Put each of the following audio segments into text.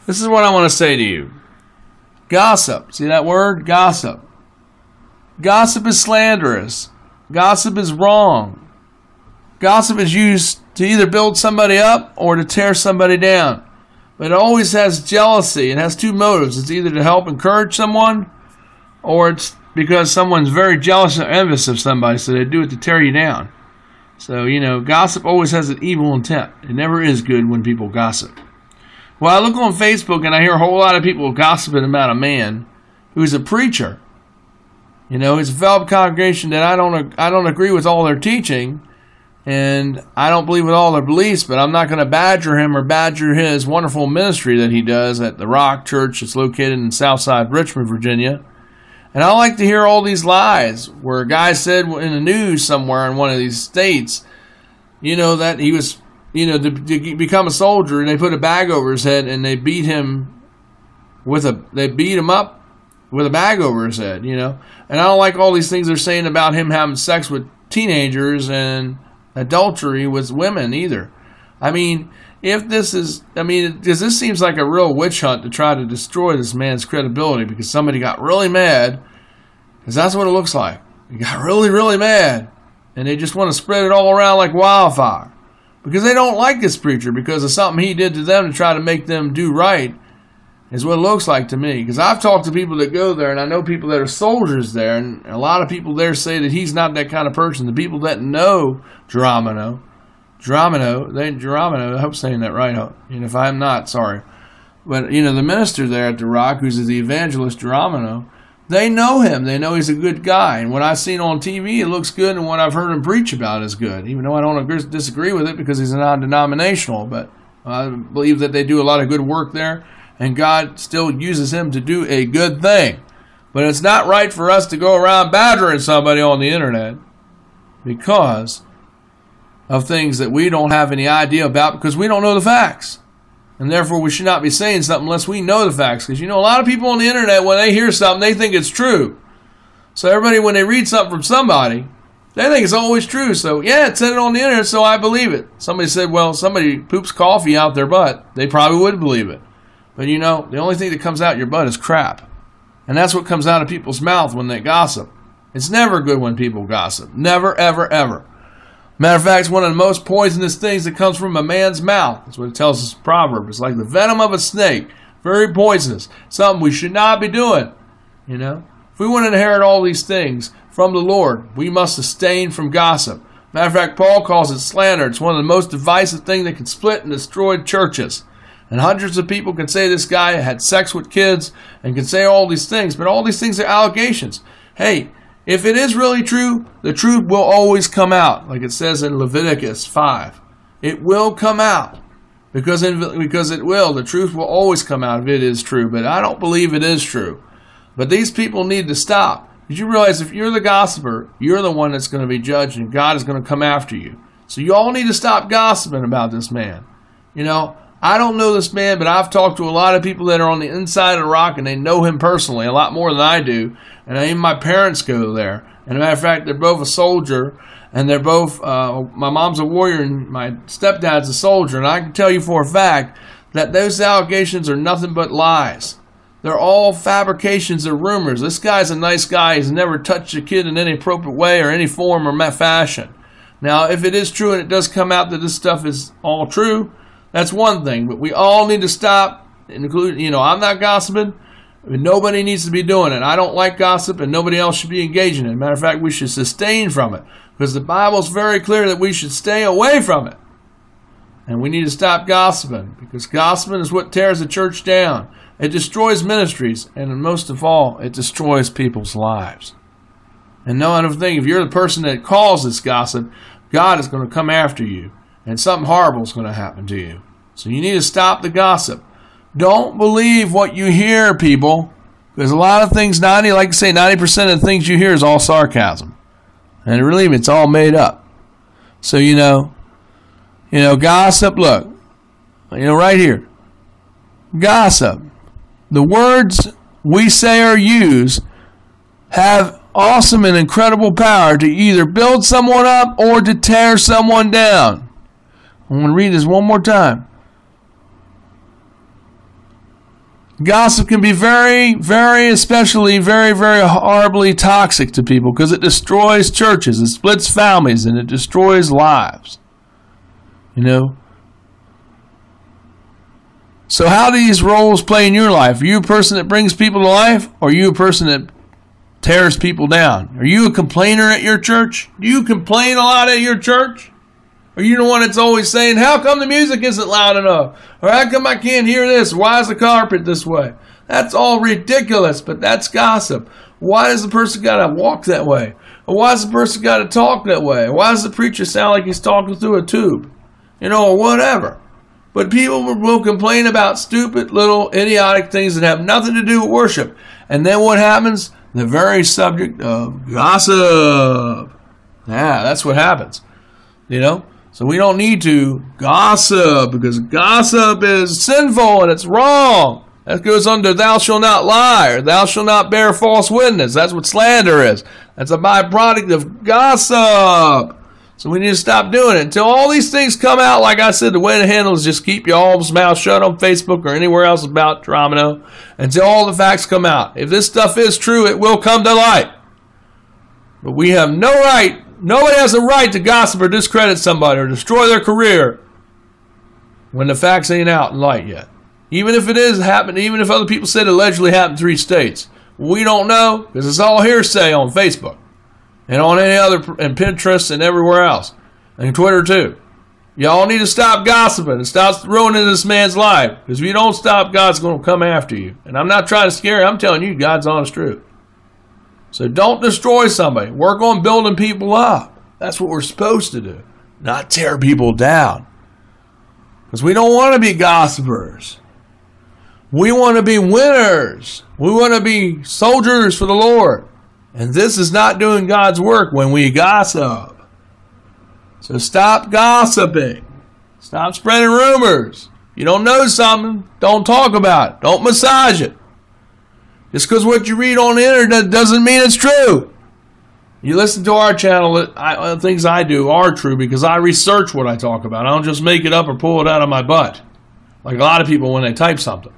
This is what I want to say to you. Gossip. See that word? Gossip. Gossip is slanderous. Gossip is wrong. Gossip is used to either build somebody up or to tear somebody down. But it always has jealousy. It has two motives. It's either to help encourage someone, or it's because someone's very jealous or envious of somebody, so they do it to tear you down. So, gossip always has an evil intent. It never is good when people gossip. Well, I look on Facebook and I hear a whole lot of people gossiping about a man who's a preacher. It's a fellow congregation that I don't agree with all their teaching, and I don't believe with all their beliefs, but I'm not going to badger him or badger his wonderful ministry that he does at the Rock Church that's located in Southside Richmond, Virginia. And I like to hear all these lies where a guy said in the news somewhere in one of these states, that he was, to become a soldier, and they put a bag over his head and they beat him up with a bag over his head, And I don't like all these things they're saying about him having sex with teenagers and adultery with women either. Because this seems like a real witch hunt to try to destroy this man's credibility because somebody got really mad, because that's what it looks like. He got really, really mad, and they just want to spread it all around like wildfire because they don't like this preacher because of something he did to them to try to make them do right, is what it looks like to me. Because I've talked to people that go there, and I know people that are soldiers there, and a lot of people there say that he's not that kind of person. The people that know Geronimo, I hope I'm saying that right. If I'm not, sorry. But, the minister there at the Rock, who's the evangelist Geronimo, they know him. They know he's a good guy. And what I've seen on TV, it looks good, and what I've heard him preach about is good, even though I don't disagree with it because he's a non-denominational. But I believe that they do a lot of good work there, and God still uses him to do a good thing. But it's not right for us to go around badgering somebody on the internet because of things that we don't have any idea about because we don't know the facts. And therefore, we should not be saying something unless we know the facts. Because, a lot of people on the internet, when they hear something, they think it's true. So everybody, when they read something from somebody, they think it's always true. So, yeah, it said it on the internet, so I believe it. Somebody said, well, somebody poops coffee out their butt. They probably would believe it. But, the only thing that comes out your butt is crap. And that's what comes out of people's mouth when they gossip. It's never good when people gossip. Never, ever, ever. Matter of fact, it's one of the most poisonous things that comes from a man's mouth. That's what it tells us in Proverbs. It's like the venom of a snake. Very poisonous. Something we should not be doing. If we want to inherit all these things from the Lord, we must abstain from gossip. Matter of fact, Paul calls it slander. It's one of the most divisive things that can split and destroy churches. And hundreds of people can say this guy had sex with kids and can say all these things, but all these things are allegations. Hey, if it is really true, the truth will always come out, like it says in Leviticus 5. It will come out, because it will. The truth will always come out if it is true, but I don't believe it is true. But these people need to stop. Did you realize if you're the gossiper, you're the one that's going to be judged, and God is going to come after you. So you all need to stop gossiping about this man. I don't know this man, but I've talked to a lot of people that are on the inside of the Rock, and they know him personally a lot more than I do. And even my parents go there. And as a matter of fact, they're both a soldier, and they're both, my mom's a warrior and my stepdad's a soldier. And I can tell you for a fact that those allegations are nothing but lies. They're all fabrications or rumors. This guy's a nice guy. He's never touched a kid in any appropriate way or any form or fashion. Now, if it is true and it does come out that this stuff is all true, that's one thing, but we all need to stop, including, I'm not gossiping, but nobody needs to be doing it. I don't like gossip, and nobody else should be engaging in it. Matter of fact, we should abstain from it, because the Bible's very clear that we should stay away from it. And we need to stop gossiping, because gossiping is what tears the church down. It destroys ministries, and most of all, it destroys people's lives. And no other thing, if you're the person that causes gossip, God is going to come after you. And something horrible is going to happen to you. So you need to stop the gossip. Don't believe what you hear, people. Because a lot of things, 90% of the things you hear is all sarcasm. And believe me, it's all made up. So, gossip, look. Right here. Gossip. The words we say or use have awesome and incredible power to either build someone up or to tear someone down. I'm going to read this one more time. Gossip can be very, very, especially very, very horribly toxic to people because it destroys churches, it splits families, and it destroys lives. You know? So how do these roles play in your life? Are you a person that brings people to life, or are you a person that tears people down? Are you a complainer at your church? Do you complain a lot at your church? Are you the one that's always saying, how come the music isn't loud enough? Or how come I can't hear this? Why is the carpet this way? That's all ridiculous, but that's gossip. Why does the person got to walk that way? Or why does the person got to talk that way? Why does the preacher sound like he's talking through a tube? You know, or whatever. But people will complain about stupid little idiotic things that have nothing to do with worship. And then what happens? The very subject of gossip. Yeah, that's what happens. You know? So we don't need to gossip, because gossip is sinful and it's wrong. That goes under thou shalt not lie, or thou shalt not bear false witness. That's what slander is. That's a byproduct of gossip. So we need to stop doing it. Until all these things come out, like I said, the way to handle is just keep your all's mouth shut on Facebook or anywhere else about Dramino until all the facts come out. If this stuff is true, it will come to light. But we have no right. Nobody has a right to gossip or discredit somebody or destroy their career when the facts ain't out in light yet. Even if it is happening, even if other people said it allegedly happened in 3 states. We don't know, because it's all hearsay on Facebook and on any other, and Pinterest and everywhere else, and Twitter too. Y'all need to stop gossiping and stop ruining this man's life, because if you don't stop, God's going to come after you. And I'm not trying to scare you, I'm telling you God's honest truth. So don't destroy somebody. Work on building people up. That's what we're supposed to do. Not tear people down. Because we don't want to be gossipers. We want to be winners. We want to be soldiers for the Lord. And this is not doing God's work when we gossip. So stop gossiping. Stop spreading rumors. You don't know something, don't talk about it. Don't massage it. Just because what you read on the internet doesn't mean it's true. You listen to our channel, things I do are true because I research what I talk about. I don't just make it up or pull it out of my butt, like a lot of people when they type something.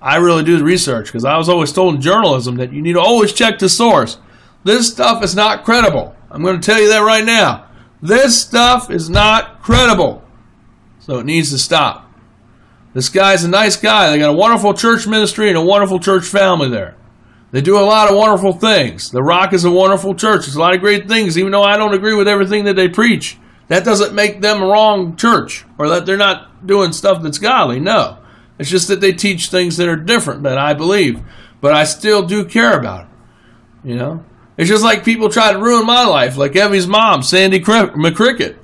I really do the research, because I was always told in journalism that you need to always check the source. This stuff is not credible. I'm going to tell you that right now. This stuff is not credible. So it needs to stop. This guy's a nice guy. They got a wonderful church ministry and a wonderful church family there. They do a lot of wonderful things. The Rock is a wonderful church. There's a lot of great things, even though I don't agree with everything that they preach. That doesn't make them a wrong church, or that they're not doing stuff that's godly. No. It's just that they teach things that are different than I believe. But I still do care about it. You know? It's just like people try to ruin my life, like Evie's mom, Sandy McCricket.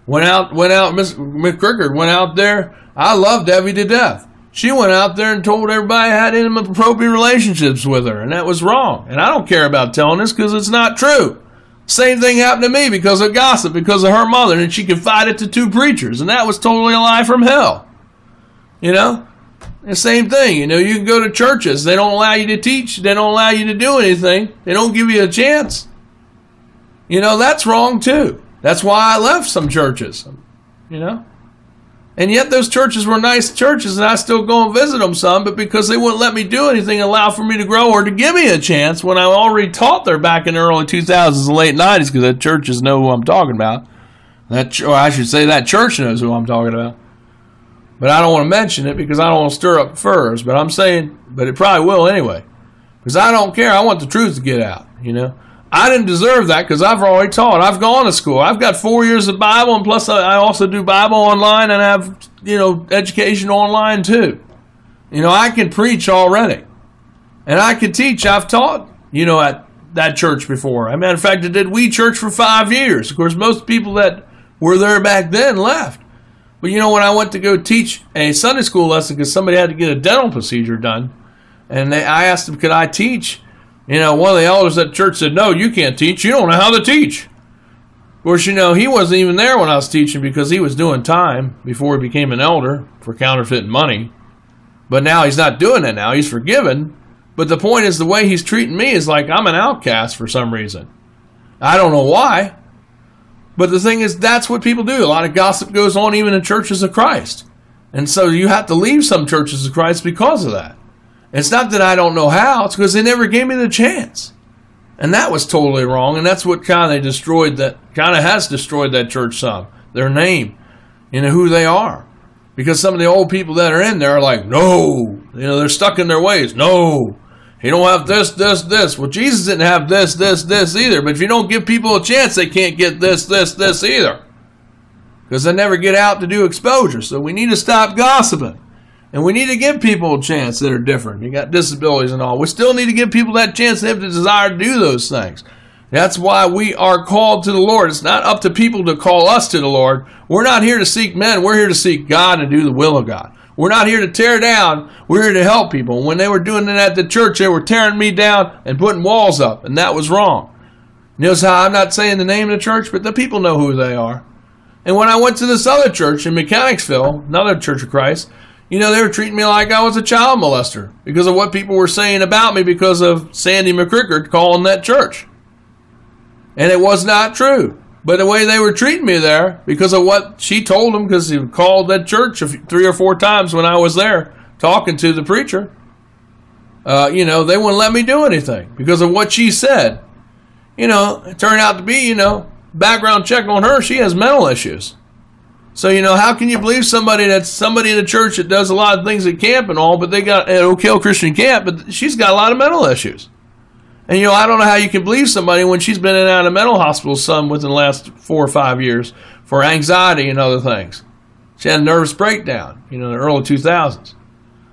Miss McCricket went out there. I loved Evie to death. She went out there and told everybody I had inappropriate relationships with her, and that was wrong. And I don't care about telling this because it's not true. Same thing happened to me because of gossip, because of her mother, and she confided to 2 preachers, and that was totally a lie from hell. You know? The same thing. You know, you can go to churches. They don't allow you to teach. They don't allow you to do anything. They don't give you a chance. You know, that's wrong too. That's why I left some churches. You know? And yet those churches were nice churches, and I still go and visit them some, but because they wouldn't let me do anything, allow for me to grow or to give me a chance when I already taught there back in the early 2000s and late 90s, because the churches know who I'm talking about. Or I should say that church knows who I'm talking about. But I don't want to mention it because I don't want to stir up furs. But I'm saying, but it probably will anyway. Because I don't care. I want the truth to get out, you know. I didn't deserve that because I've already taught. I've gone to school. I've got 4 years of Bible, and plus I also do Bible online and have, you know, education online too. You know, I can preach already. And I can teach. I've taught, you know, at that church before. As a matter of fact, I did We Church for 5 years. Of course, most people that were there back then left. But, you know, when I went to go teach a Sunday school lesson because somebody had to get a dental procedure done, and I asked them, could I teach? You know, one of the elders at the church said, no, you can't teach. You don't know how to teach. Of course, you know, he wasn't even there when I was teaching because he was doing time before he became an elder for counterfeiting money. But now he's not doing that now. He's forgiven. But the point is the way he's treating me is like I'm an outcast for some reason. I don't know why. But the thing is, that's what people do. A lot of gossip goes on even in churches of Christ. And so you have to leave some churches of Christ because of that. It's not that I don't know how. It's because they never gave me the chance. And that was totally wrong. And that's what kind of destroyed that, kind of has destroyed that church some. Their name, who they are. Because some of the old people that are in there are like, no. They're stuck in their ways. No. You don't have this, this, this. Well, Jesus didn't have this, this, this either. But if you don't give people a chance, they can't get this, this, this either. Because they never get out to do exposure. So we need to stop gossiping. And we need to give people a chance that are different. You got disabilities and all. We still need to give people that chance to have the desire to do those things. That's why we are called to the Lord. It's not up to people to call us to the Lord. We're not here to seek men. We're here to seek God and do the will of God. We're not here to tear down. We're here to help people. When they were doing it at the church, they were tearing me down and putting walls up, and that was wrong. Notice how I'm not saying the name of the church, but the people know who they are. And when I went to this other church in Mechanicsville, another Church of Christ, they were treating me like I was a child molester because of what people were saying about me because of Sandy McCrickard calling that church. And it was not true. But the way they were treating me there, because of what she told them, because he called that church 3 or 4 times when I was there talking to the preacher, they wouldn't let me do anything because of what she said. It turned out to be, background check on her, she has mental issues. So, how can you believe somebody in the church that does a lot of things at camp and all, but they got at Oak Hill Christian Camp, but she's got a lot of mental issues. And, I don't know how you can believe somebody when she's been in and out of mental hospitals some within the last 4 or 5 years for anxiety and other things. She had a nervous breakdown, in the early 2000s.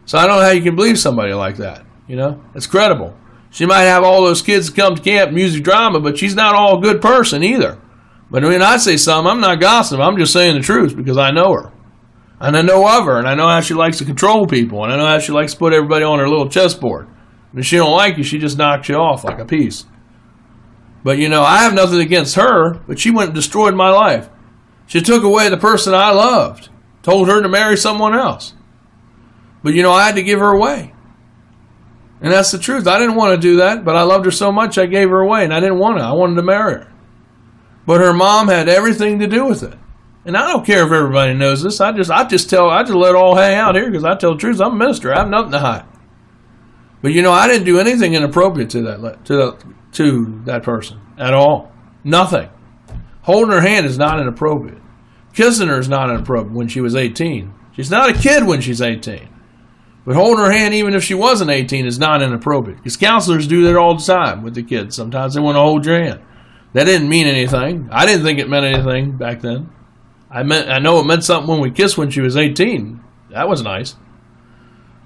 So I don't know how you can believe somebody like that, It's credible. She might have all those kids that come to camp, music, drama, but she's not all a good person either. But when I say something, I'm not gossiping. I'm just saying the truth because I know her. And I know of her, and I know how she likes to control people, and I know how she likes to put everybody on her little chessboard. And if she don't like you, she just knocks you off like a piece. But, I have nothing against her, but she went and destroyed my life. She took away the person I loved, told her to marry someone else. But, I had to give her away. And that's the truth. I didn't want to do that, but I loved her so much I gave her away, and I didn't want to. I wanted to marry her. But her mom had everything to do with it. And I don't care if everybody knows this. I just let it all hang out here because I tell the truth. I'm a minister. I have nothing to hide. But I didn't do anything inappropriate to that person at all. Nothing. Holding her hand is not inappropriate. Kissing her is not inappropriate when she was 18. She's not a kid when she's 18. But holding her hand even if she wasn't 18 is not inappropriate. Because counselors do that all the time with the kids. Sometimes they want to hold your hand. That didn't mean anything. I didn't think it meant anything back then. I know it meant something when we kissed when she was 18. That was nice.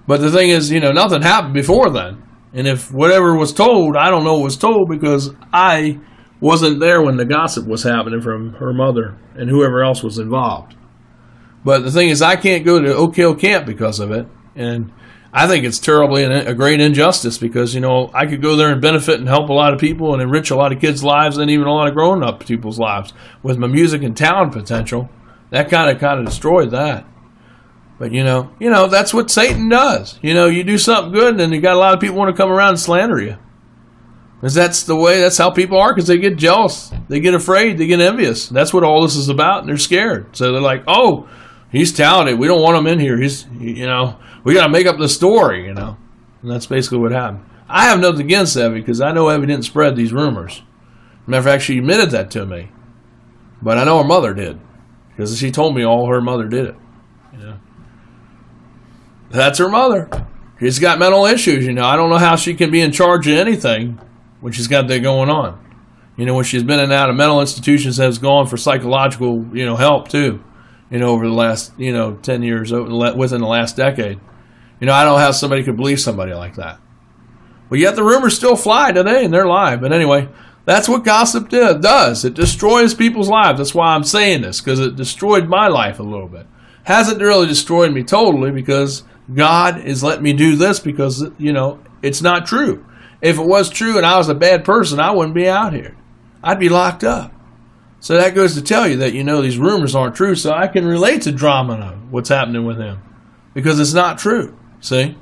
But the thing is, nothing happened before then. And if whatever was told, I don't know what was told because I wasn't there when the gossip was happening from her mother and whoever else was involved. But the thing is, I can't go to Oak Hill Camp because of it. And I think it's terribly a great injustice because, I could go there and benefit and help a lot of people and enrich a lot of kids' lives and even a lot of grown-up people's lives with my music and talent potential. That kind of destroyed that. But, that's what Satan does. You do something good and then you got a lot of people want to come around and slander you. Because that's how people are because they get jealous. They get afraid. They get envious. That's what all this is about and they're scared. So they're like, oh, he's talented. We don't want him in here. We got to make up the story, And that's basically what happened. I have nothing against Evie because I know Evie didn't spread these rumors. Matter of fact, she admitted that to me. But I know her mother did because she told me all her mother did it. That's her mother. She's got mental issues, I don't know how she can be in charge of anything when she's got that going on. When she's been in and out of mental institutions has gone for psychological, help too. Over the last, 10 years, within the last decade. I don't know how somebody could believe somebody like that. But yet the rumors still fly today and they're live. But anyway, that's what gossip does. It destroys people's lives. That's why I'm saying this, because it destroyed my life a little bit. Hasn't really destroyed me totally because God is letting me do this because, it's not true. If it was true and I was a bad person, I wouldn't be out here. I'd be locked up. So that goes to tell you that, these rumors aren't true. So I can relate to Dramino, what's happening with him. Because it's not true. See?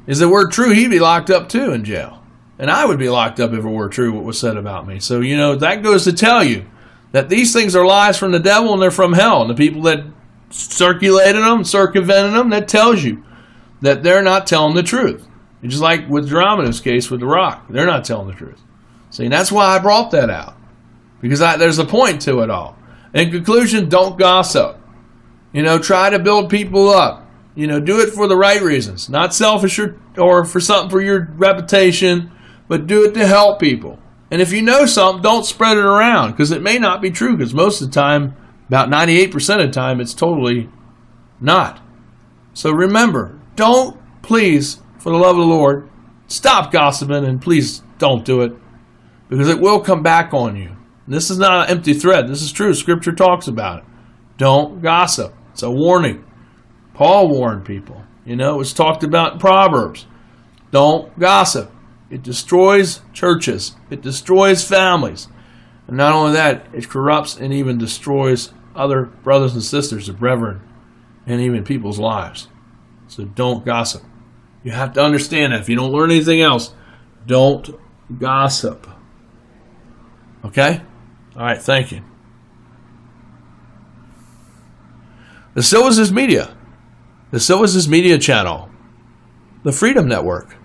Is the word true, he'd be locked up too in jail. And I would be locked up if it were true what was said about me. So, that goes to tell you that these things are lies from the devil and they're from hell. And the people that circulated them, circumvented them, that tells you that they're not telling the truth. Just like with Geronimo's case with The Rock. They're not telling the truth. See, and that's why I brought that out. Because there's a point to it all. In conclusion, don't gossip. Try to build people up. Do it for the right reasons. Not selfish or for something for your reputation, but do it to help people. And if you know something, don't spread it around, because it may not be true, because most of the time, about 98% of the time, it's totally not. So remember, please, for the love of the Lord, stop gossiping, and please don't do it, because it will come back on you. This is not an empty threat. This is true. Scripture talks about it. Don't gossip. It's a warning. Paul warned people. It was talked about in Proverbs. Don't gossip. It destroys churches. It destroys families. And not only that, it corrupts and even destroys other brothers and sisters, the brethren, and even people's lives. So don't gossip. You have to understand that. If you don't learn anything else, don't gossip. Okay? All right, thank you. The Silva's Media. The Silva's Media channel. The Freedom Network.